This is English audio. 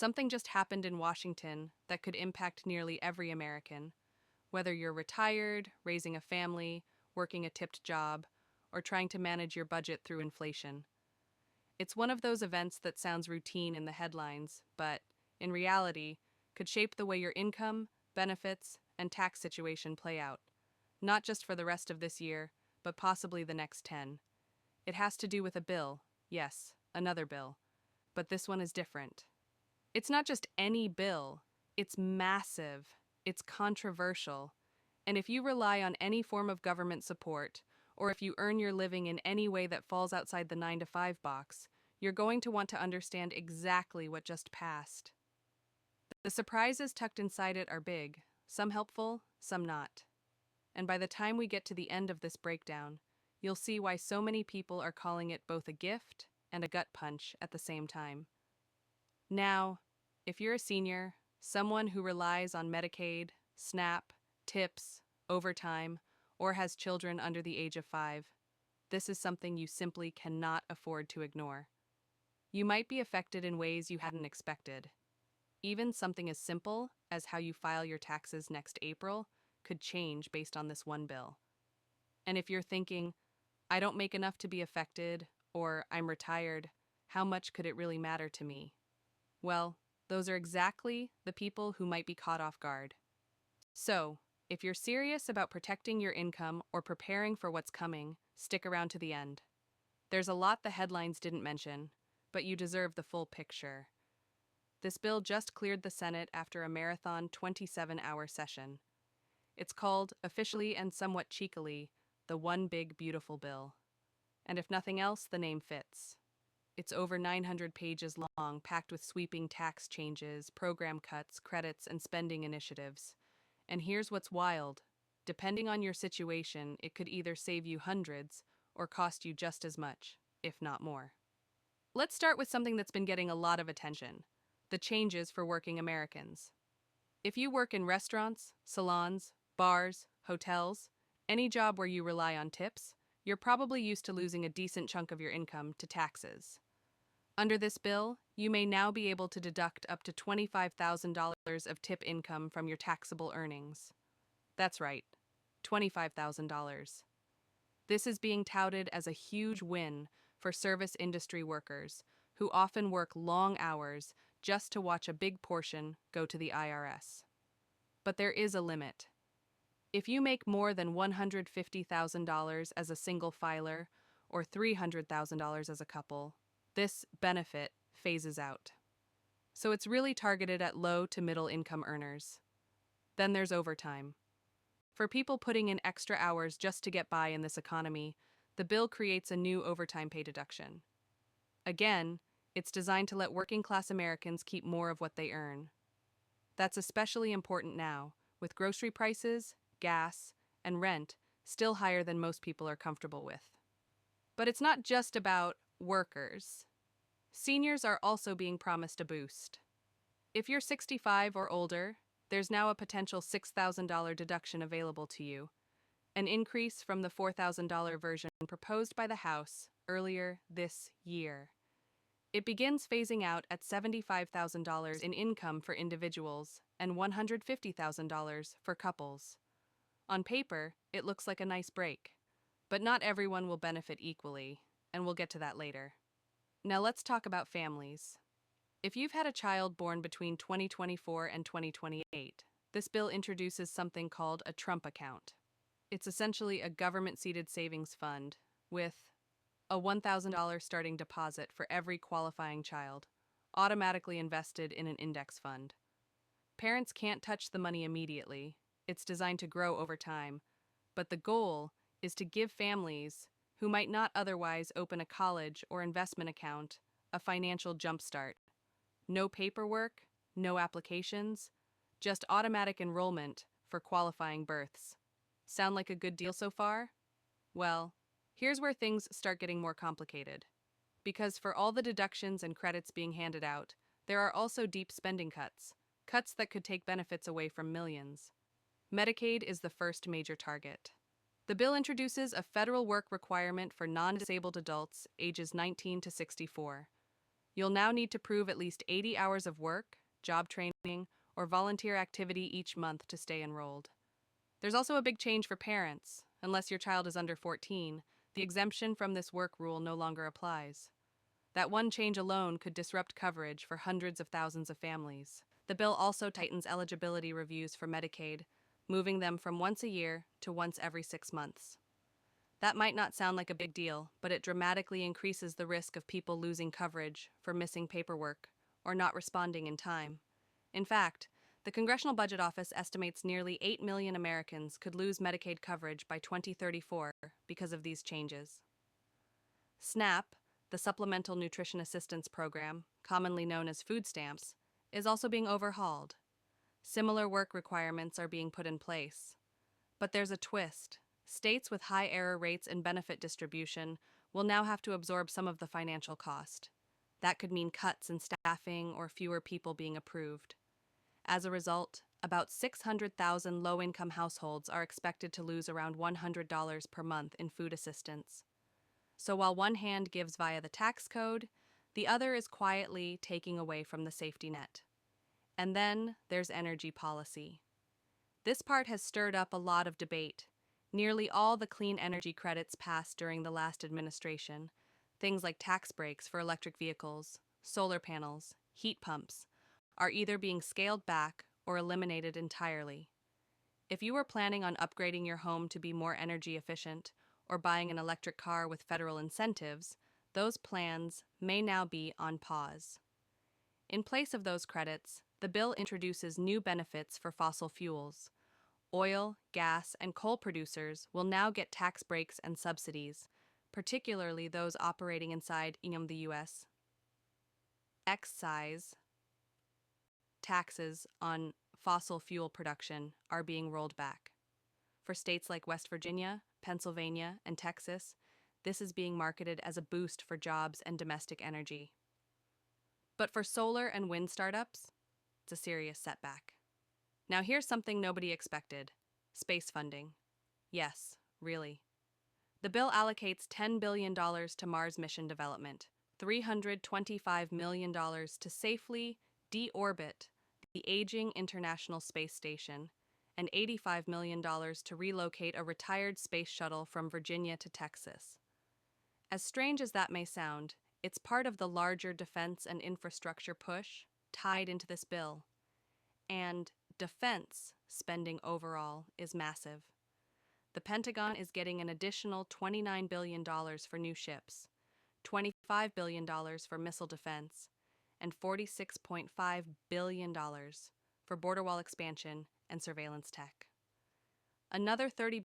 Something just happened in Washington that could impact nearly every American, whether you're retired, raising a family, working a tipped job, or trying to manage your budget through inflation. It's one of those events that sounds routine in the headlines, but, in reality, could shape the way your income, benefits, and tax situation play out, not just for the rest of this year, but possibly the next 10. It has to do with a bill, yes, another bill, but this one is different. It's not just any bill, it's massive, it's controversial, and if you rely on any form of government support, or if you earn your living in any way that falls outside the 9 to 5 box, you're going to want to understand exactly what just passed. The surprises tucked inside it are big, some helpful, some not. And by the time we get to the end of this breakdown, you'll see why so many people are calling it both a gift and a gut punch at the same time. Now, if you're a senior, someone who relies on Medicaid, SNAP, tips, overtime, or has children under the age of 5, this is something you simply cannot afford to ignore. You might be affected in ways you hadn't expected. Even something as simple as how you file your taxes next April could change based on this one bill. And if you're thinking, I don't make enough to be affected, or I'm retired, how much could it really matter to me? Well, those are exactly the people who might be caught off guard. So, if you're serious about protecting your income or preparing for what's coming, stick around to the end. There's a lot the headlines didn't mention, but you deserve the full picture. This bill just cleared the Senate after a marathon 27-hour session. It's called, officially and somewhat cheekily, the One Big Beautiful Bill. And if nothing else, the name fits. It's over 900 pages long, packed with sweeping tax changes, program cuts, credits, and spending initiatives. And here's what's wild. Depending on your situation, it could either save you hundreds or cost you just as much, if not more. Let's start with something that's been getting a lot of attention: the changes for working Americans. If you work in restaurants, salons, bars, hotels, any job where you rely on tips, you're probably used to losing a decent chunk of your income to taxes. Under this bill, you may now be able to deduct up to $25,000 of tip income from your taxable earnings. That's right, $25,000. This is being touted as a huge win for service industry workers who often work long hours just to watch a big portion go to the IRS. But there is a limit. If you make more than $150,000 as a single filer or $300,000 as a couple, this benefit phases out. So it's really targeted at low to middle income earners. Then there's overtime. For people putting in extra hours just to get by in this economy, the bill creates a new overtime pay deduction. Again, it's designed to let working class Americans keep more of what they earn. That's especially important now, with grocery prices, gas, and rent still higher than most people are comfortable with. But it's not just about workers. Seniors are also being promised a boost. If you're 65 or older, there's now a potential $6,000 deduction available to you, an increase from the $4,000 version proposed by the House earlier this year. It begins phasing out at $75,000 in income for individuals and $150,000 for couples. On paper, it looks like a nice break, but not everyone will benefit equally, and we'll get to that later. Now let's talk about families. If you've had a child born between 2024 and 2028, this bill introduces something called a Trump account. It's essentially a government-seeded savings fund with a $1,000 starting deposit for every qualifying child, automatically invested in an index fund. Parents can't touch the money immediately. It's designed to grow over time, but the goal is to give families who might not otherwise open a college or investment account a financial jumpstart. No paperwork, no applications, just automatic enrollment for qualifying births. Sound like a good deal so far? Well, here's where things start getting more complicated. Because for all the deductions and credits being handed out, there are also deep spending cuts, cuts that could take benefits away from millions. Medicaid is the first major target. The bill introduces a federal work requirement for non-disabled adults ages 19 to 64. You'll now need to prove at least 80 hours of work, job training, or volunteer activity each month to stay enrolled. There's also a big change for parents. Unless your child is under 14, the exemption from this work rule no longer applies. That one change alone could disrupt coverage for hundreds of thousands of families. The bill also tightens eligibility reviews for Medicaid, moving them from once a year to once every 6 months. That might not sound like a big deal, but it dramatically increases the risk of people losing coverage for missing paperwork or not responding in time. In fact, the Congressional Budget Office estimates nearly 8 million Americans could lose Medicaid coverage by 2034 because of these changes. SNAP, the Supplemental Nutrition Assistance Program, commonly known as food stamps, is also being overhauled. Similar work requirements are being put in place. But there's a twist. States with high error rates in benefit distribution will now have to absorb some of the financial cost. That could mean cuts in staffing or fewer people being approved. As a result, about 600,000 low-income households are expected to lose around $100 per month in food assistance. So while one hand gives via the tax code, the other is quietly taking away from the safety net. And then there's energy policy. This part has stirred up a lot of debate. Nearly all the clean energy credits passed during the last administration, things like tax breaks for electric vehicles, solar panels, heat pumps, are either being scaled back or eliminated entirely. If you were planning on upgrading your home to be more energy efficient or buying an electric car with federal incentives, those plans may now be on pause. In place of those credits, the bill introduces new benefits for fossil fuels. Oil, gas, and coal producers will now get tax breaks and subsidies, particularly those operating inside the U.S. Excise taxes on fossil fuel production are being rolled back. For states like West Virginia, Pennsylvania, and Texas, this is being marketed as a boost for jobs and domestic energy. But for solar and wind startups, it's a serious setback. Now here's something nobody expected: space funding. Yes, really. The bill allocates $10 billion to Mars mission development, $325 million to safely deorbit the aging International Space Station, and $85 million to relocate a retired space shuttle from Virginia to Texas. As strange as that may sound, it's part of the larger defense and infrastructure push tied into this bill. And defense spending overall is massive. The Pentagon is getting an additional $29 billion for new ships, $25 billion for missile defense, and $46.5 billion for border wall expansion and surveillance tech. Another $30